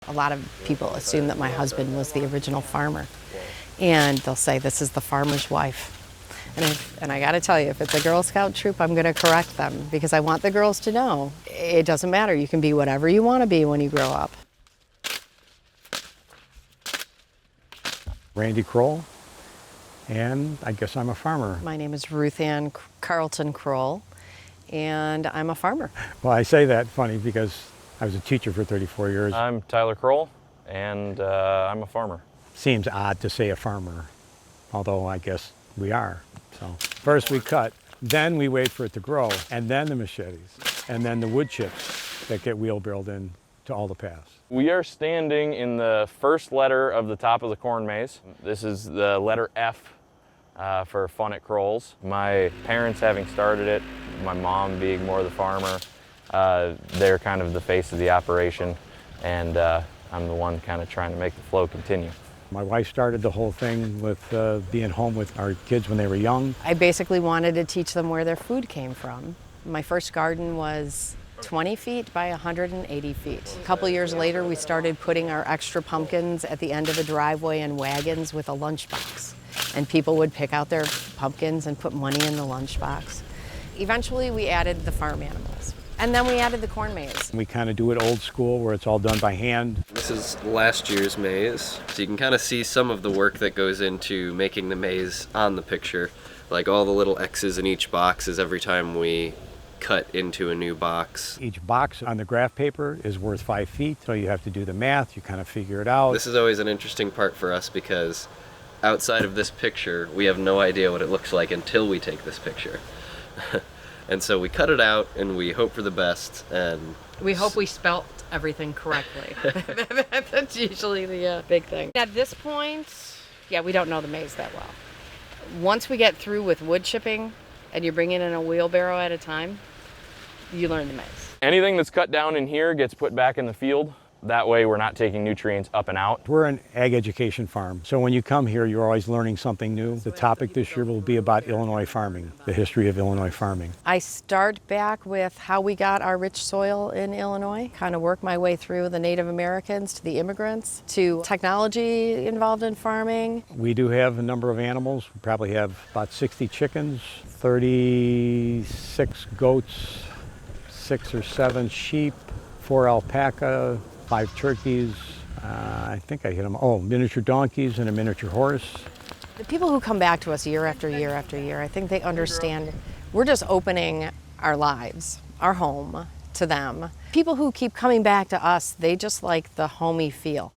A lot of people assume that my husband was the original farmer, and they'll say this is the farmer's wife. And I got to tell you, if it's a Girl Scout troop, I'm going to correct them because I want the girls to know it doesn't matter. You can be whatever you want to be when you grow up. Randy Kroll, and I guess I'm a farmer. My name is Ruth Ann Carlton Kroll, and I'm a farmer. Well, I say that funny because I was a teacher for 34 years. I'm Tyler Kroll, and I'm a farmer. Seems odd to say a farmer, although I guess we are. So first we cut, then we wait for it to grow, and then the machetes, and then the wood chips that get wheelbarrowed in to all the paths. We are standing in the first letter of the top of the corn maze. This is the letter F for Fun at Kroll's. My parents having started it, my mom being more the farmer, they're kind of the face of the operation, and I'm the one kind of trying to make the flow continue. My wife started the whole thing with being home with our kids when they were young. I basically wanted to teach them where their food came from. My first garden was 20 feet by 180 feet. A couple years later, we started putting our extra pumpkins at the end of the driveway in wagons with a lunchbox. And people would pick out their pumpkins and put money in the lunchbox. Eventually, we added the farm animals. And then we added the corn maze. We kind of do it old school where it's all done by hand. This is last year's maze, so you can kind of see some of the work that goes into making the maze on the picture. Like all the little X's in each box is every time we cut into a new box. Each box on the graph paper is worth 5 feet, so you have to do the math, you kind of figure it out. This is always an interesting part for us because outside of this picture, we have no idea what it looks like until we take this picture. And so we cut it out and we hope for the best. And we hope we spelt everything correctly. That's usually the big thing. At this point, yeah, we don't know the maze that well. Once we get through with wood chipping and you bring it in a wheelbarrow at a time, you learn the maze. Anything that's cut down in here gets put back in the field. That way we're not taking nutrients up and out. We're an ag education farm, so when you come here, you're always learning something new. The topic this year will be about Illinois farming, the history of Illinois farming. I start back with how we got our rich soil in Illinois, kind of work my way through the Native Americans to the immigrants to technology involved in farming. We do have a number of animals. We probably have about 60 chickens, 36 goats, 6 or 7 sheep, 4 alpaca, 5 turkeys, I think I hit them. Oh, miniature donkeys and a miniature horse. The people who come back to us year after year after year, I think they understand we're just opening our lives, our home, to them. People who keep coming back to us, they just like the homey feel.